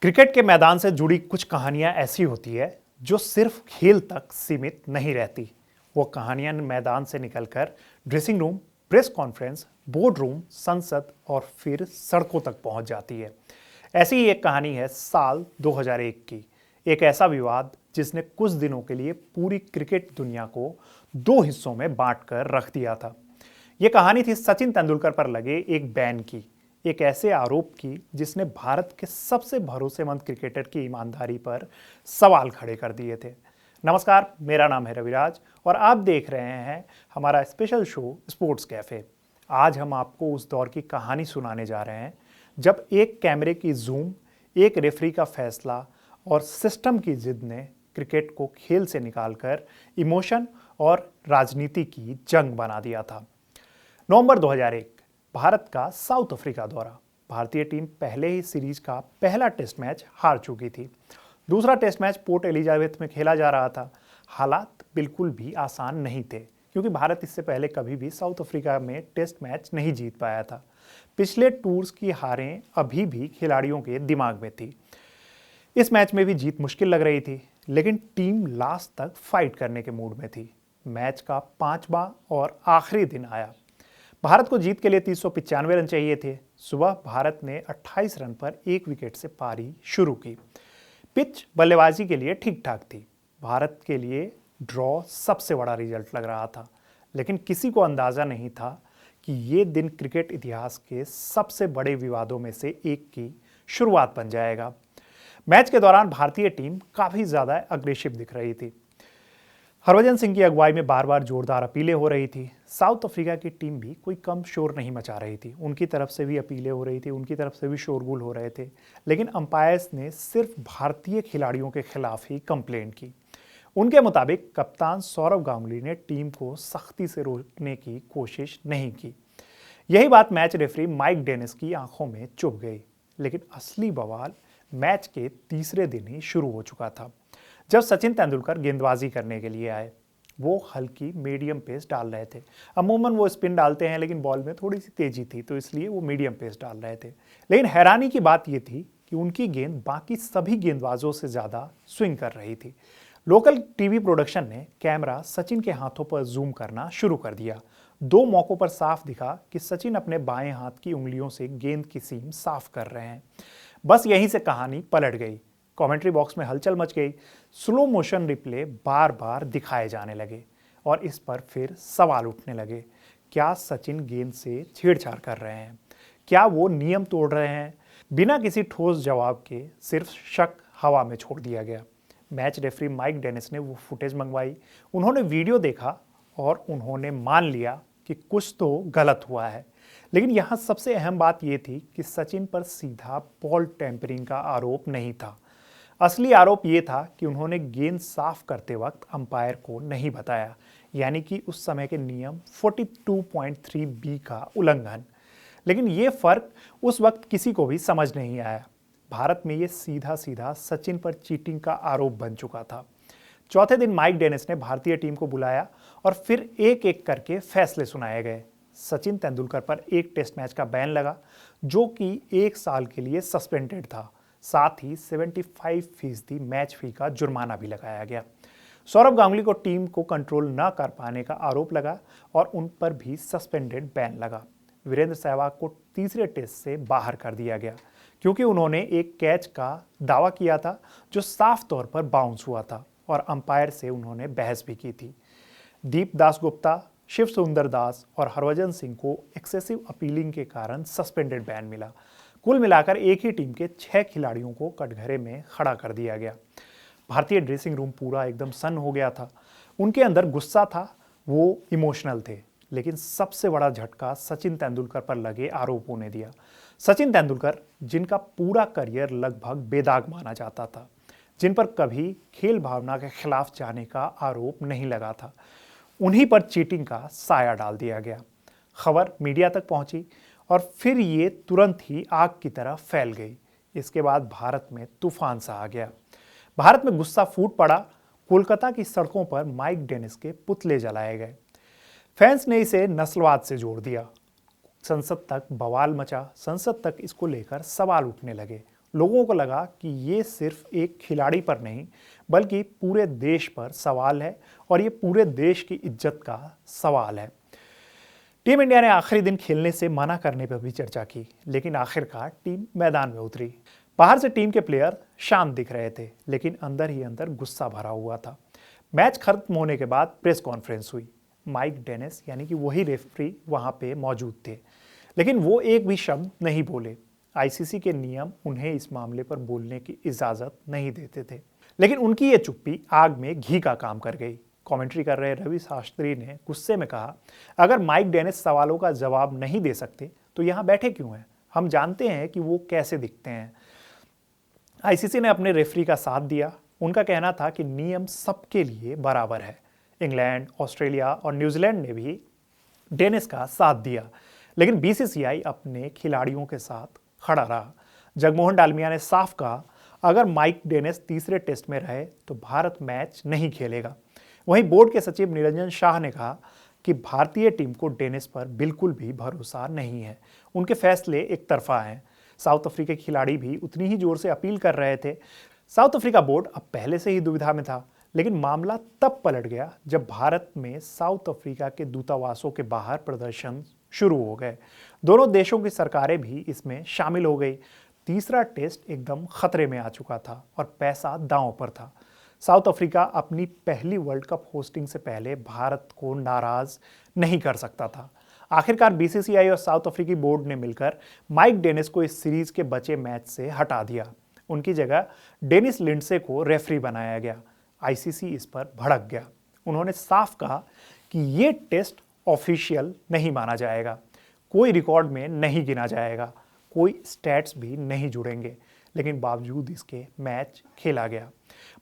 Cricket के मैदान से जुड़ी कुछ कहानियां ऐसी होती है जो सिर्फ खेल तक सीमित नहीं रहती। वो कहानियां मैदान से निकलकर dressing room, press conference, board room, संसद और फिर सड़कों तक पहुंच जाती है। ऐसी ही एक कहानी है साल 2001 की। एक ऐसा विवाद जिसने कुछ दिनों के लिए पूरी क्रिकेट दुनिया को दो हिस्सों में बांटकर रख दिया था। यह कहानी थी सचिन तेंदुलकर पर लगे एक बैन की, एक ऐसे आरोप की जिसने भारत के सबसे भरोसेमंद क्रिकेटर की ईमानदारी पर सवाल खड़े कर दिए थे। नमस्कार, मेरा नाम है रविराज और आप देख रहे हैं हमारा स्पेशल शो स्पोर्ट्स कैफे। आज हम आपको उस दौर की कहानी सुनाने जा रहे हैं जब एक कैमरे की जूम, एक रेफरी का फैसला और सिस्टम की जिद ने क्रिकेट को खेल से निकालकर इमोशन और राजनीति की जंग बना दिया था। नवंबर 2001, भारत का साउथ अफ्रीका दौरा। भारतीय टीम पहले ही सीरीज का पहला टेस्ट मैच हार चुकी थी। दूसरा टेस्ट मैच पोर्ट एलिजाबेथ में खेला जा रहा था। हालात बिल्कुल भी आसान नहीं थे क्योंकि भारत इससे पहले कभी भी साउथ अफ्रीका में टेस्ट मैच नहीं जीत पाया था। पिछले टूर्स की हारें अभी भी खिलाड़ियों के दिमाग में थी। इस मैच में भी जीत मुश्किल लग रही थी, लेकिन टीम लास्ट तक फाइट करने के मूड में थी। मैच का 5वां और आखिरी दिन आया। भारत को जीत के लिए 395 रन चाहिए थे। सुबह भारत ने 28 रन पर एक विकेट से पारी शुरू की। पिच बल्लेबाजी के लिए ठीक ठाक थी। भारत के लिए ड्रॉ सबसे बड़ा रिजल्ट लग रहा था, लेकिन किसी को अंदाजा नहीं था कि ये दिन क्रिकेट इतिहास के सबसे बड़े विवादों में से एक की शुरुआत बन जाएगा। मैच के दौरान भारतीय टीम काफी ज्यादा अग्रेसिव दिख रही थी। हरभजन सिंह की अगुवाई में बार बार जोरदार अपीलें हो रही थी। साउथ अफ्रीका की टीम भी कोई कम शोर नहीं मचा रही थी। उनकी तरफ से भी अपीलें हो रही थी, उनकी तरफ से भी शोरगुल हो रहे थे, लेकिन अंपायर्स ने सिर्फ भारतीय खिलाड़ियों के खिलाफ ही कंप्लेंट की। उनके मुताबिक कप्तान सौरव गांगुली ने टीम को सख्ती से रोकने की कोशिश नहीं की। यही बात मैच रेफरी माइक डेनिस की आंखों में चुभ गई। लेकिन असली बवाल मैच के तीसरे दिन ही शुरू हो चुका था, जब सचिन तेंदुलकर गेंदबाजी करने के लिए आए। वो हल्की मीडियम पेस डाल रहे थे। अमूमन वो स्पिन डालते हैं, लेकिन बॉल में थोड़ी सी तेजी थी, तो इसलिए वो मीडियम पेस डाल रहे थे। लेकिन हैरानी की बात ये थी कि उनकी गेंद बाकी सभी गेंदबाजों से ज़्यादा स्विंग कर रही थी। लोकल टीवी प्रोडक्शन ने कैमरा सचिन के हाथों पर जूम करना शुरू कर दिया। 2 मौकों पर साफ दिखा कि सचिन अपने बाएं हाथ की उंगलियों से गेंद की सीम साफ कर रहे हैं। बस यहीं से कहानी पलट गई। कमेंट्री बॉक्स में हलचल मच गई। स्लो मोशन रिप्ले बार बार दिखाए जाने लगे और इस पर फिर सवाल उठने लगे। क्या सचिन गेंद से छेड़छाड़ कर रहे हैं? क्या वो नियम तोड़ रहे हैं? बिना किसी ठोस जवाब के सिर्फ शक हवा में छोड़ दिया गया। मैच रेफरी माइक डेनिस ने वो फुटेज मंगवाई। उन्होंने वीडियो देखा और उन्होंने मान लिया कि कुछ तो गलत हुआ है। लेकिन यहाँ सबसे अहम बात यह थी कि सचिन पर सीधा बॉल टेम्परिंग का आरोप नहीं था। असली आरोप यह था कि उन्होंने गेंद साफ करते वक्त अंपायर को नहीं बताया, यानी कि उस समय के नियम 42.3B का उल्लंघन। लेकिन यह फर्क उस वक्त किसी को भी समझ नहीं आया। भारत में यह सीधा सीधा सचिन पर चीटिंग का आरोप बन चुका था। चौथे दिन माइक डेनिस ने भारतीय टीम को बुलाया और फिर एक एक करके फैसले सुनाए गए। सचिन तेंदुलकर पर एक टेस्ट मैच का बैन लगा, जो कि 1 साल के लिए सस्पेंडेड था। साथ ही 75% मैच फी का जुर्माना भी लगाया गया। सौरव गांगुली को टीम को कंट्रोल न कर पाने का आरोप लगा और उन पर भी सस्पेंडेड बैन लगा। वीरेंद्र सहवाग को तीसरे टेस्ट से बाहर कर दिया गया क्योंकि उन्होंने एक कैच का दावा किया था जो साफ तौर पर बाउंस हुआ था और अंपायर से उन्होंने बहस भी की थी। दीप दासगुप्ता, शिव सुंदर दास और हरभजन सिंह को एक्सेसिव अपीलिंग के कारण सस्पेंडेड बैन मिला। कुल मिलाकर एक ही टीम के 6 खिलाड़ियों को कटघरे में खड़ा कर दिया गया। भारतीय ड्रेसिंग रूम पूरा एकदम सन्न हो गया था। उनके अंदर गुस्सा था, वो इमोशनल थे। लेकिन सबसे बड़ा झटका सचिन तेंदुलकर पर लगे आरोपों ने दिया। सचिन तेंदुलकर, जिनका पूरा करियर लगभग बेदाग माना जाता था, जिन पर कभी खेल भावना के खिलाफ जाने का आरोप नहीं लगा था, उन्हीं पर चीटिंग का साया डाल दिया गया। खबर मीडिया तक पहुंची और फिर ये तुरंत ही आग की तरह फैल गई। इसके बाद भारत में तूफान सा आ गया। भारत में गुस्सा फूट पड़ा। कोलकाता की सड़कों पर माइक डेनिस के पुतले जलाए गए। फैंस ने इसे नस्लवाद से जोड़ दिया। संसद तक बवाल मचा। संसद तक इसको लेकर सवाल उठने लगे लोगों को लगा कि ये सिर्फ एक खिलाड़ी पर नहीं बल्कि पूरे देश पर सवाल है और ये पूरे देश की इज्जत का सवाल है। टीम इंडिया ने आखिरी दिन खेलने से मना करने पर भी चर्चा की, लेकिन आखिरकार टीम मैदान में उतरी। बाहर से टीम के प्लेयर शांत दिख रहे थे, लेकिन अंदर ही अंदर गुस्सा भरा हुआ था। मैच खत्म होने के बाद प्रेस कॉन्फ्रेंस हुई। माइक डेनिस यानी कि वही रेफरी वहां पे मौजूद थे, लेकिन वो एक भी शब्द नहीं बोले। आईसीसी के नियम उन्हें इस मामले पर बोलने की इजाजत नहीं देते थे, लेकिन उनकी ये चुप्पी आग में घी का काम कर गई। कमेंट्री कर रहे रवि शास्त्री ने गुस्से में कहा, अगर माइक डेनिस सवालों का जवाब नहीं दे सकते तो यहां बैठे क्यों हैं? हम जानते हैं कि वो कैसे दिखते हैं। आईसीसी ने अपने रेफरी का साथ दिया। उनका कहना था कि नियम सबके लिए बराबर है। इंग्लैंड, ऑस्ट्रेलिया और न्यूजीलैंड ने भी डेनिस का साथ दिया, लेकिन बीसीसीआई अपने खिलाड़ियों के साथ खड़ा रहा। जगमोहन डालमिया ने साफ कहा, अगर माइक डेनिस तीसरे टेस्ट में रहे तो भारत मैच नहीं खेलेगा। वहीं बोर्ड के सचिव निरंजन शाह ने कहा कि भारतीय टीम को डेनिस पर बिल्कुल भी भरोसा नहीं है, उनके फैसले एक तरफा हैं। साउथ अफ्रीका के खिलाड़ी भी उतनी ही जोर से अपील कर रहे थे। साउथ अफ्रीका बोर्ड अब पहले से ही दुविधा में था, लेकिन मामला तब पलट गया जब भारत में साउथ अफ्रीका के दूतावासों के बाहर प्रदर्शन शुरू हो गए। दोनों देशों की सरकारें भी इसमें शामिल हो गई। तीसरा टेस्ट एकदम खतरे में आ चुका था और पैसा दांव पर था। साउथ अफ्रीका अपनी पहली वर्ल्ड कप होस्टिंग से पहले भारत को नाराज नहीं कर सकता था। आखिरकार बीसीसीआई और साउथ अफ्रीकी बोर्ड ने मिलकर माइक डेनिस को इस सीरीज के बचे मैच से हटा दिया। उनकी जगह डेनिस लिंडसे को रेफरी बनाया गया। आईसीसी इस पर भड़क गया। उन्होंने साफ कहा कि ये टेस्ट ऑफिशियल नहीं माना जाएगा, कोई रिकॉर्ड में नहीं गिना जाएगा, कोई स्टैट्स भी नहीं जुड़ेंगे, लेकिन बावजूद इसके मैच खेला गया।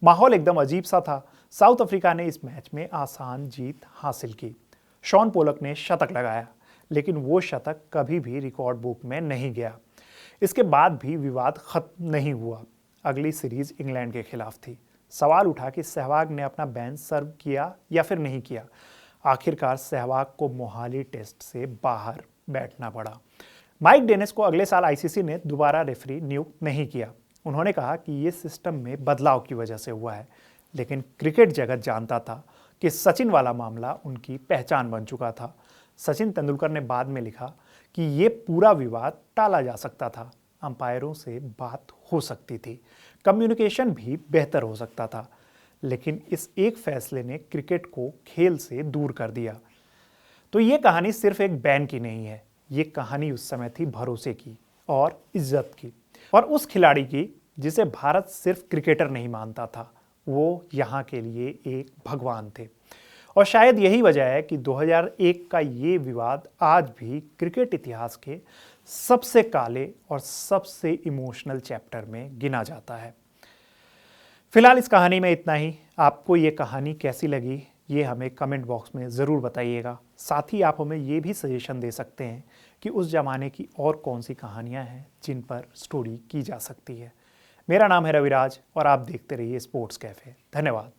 माहौल एकदम अजीब सा था। साउथ अफ्रीका ने इस मैच में आसान जीत हासिल की। शॉन पोलक ने शतक लगाया, लेकिन वो शतक कभी भी रिकॉर्ड बुक में नहीं गया। इसके बाद भी विवाद खत्म नहीं हुआ। अगली सीरीज इंग्लैंड के खिलाफ थी। सवाल उठा कि सहवाग ने अपना बैन सर्व किया या फिर नहीं किया। आखिरकार सहवाग को मोहाली टेस्ट से बाहर बैठना पड़ा। माइक डेनिस को अगले साल आईसीसी ने दोबारा रेफरी नियुक्त नहीं किया। उन्होंने कहा कि ये सिस्टम में बदलाव की वजह से हुआ है, लेकिन क्रिकेट जगत जानता था कि सचिन वाला मामला उनकी पहचान बन चुका था। सचिन तेंदुलकर ने बाद में लिखा कि ये पूरा विवाद टाला जा सकता था, अंपायरों से बात हो सकती थी, कम्युनिकेशन भी बेहतर हो सकता था, लेकिन इस एक फैसले ने क्रिकेट को खेल से दूर कर दिया। तो ये कहानी सिर्फ एक बैन की नहीं है, ये कहानी उस समय थी भरोसे की और इज्जत की, और उस खिलाड़ी की जिसे भारत सिर्फ क्रिकेटर नहीं मानता था, वो यहाँ के लिए एक भगवान थे। और शायद यही वजह है कि 2001 का ये विवाद आज भी क्रिकेट इतिहास के सबसे काले और सबसे इमोशनल चैप्टर में गिना जाता है। फिलहाल इस कहानी में इतना ही। आपको ये कहानी कैसी लगी ये हमें कमेंट बॉक्स में ज़रूर बताइएगा। साथ ही आप हमें ये भी सजेशन दे सकते हैं कि उस ज़माने की और कौन सी कहानियाँ हैं जिन पर स्टोरी की जा सकती है। मेरा नाम है रविराज और आप देखते रहिए स्पोर्ट्स कैफ़े। धन्यवाद।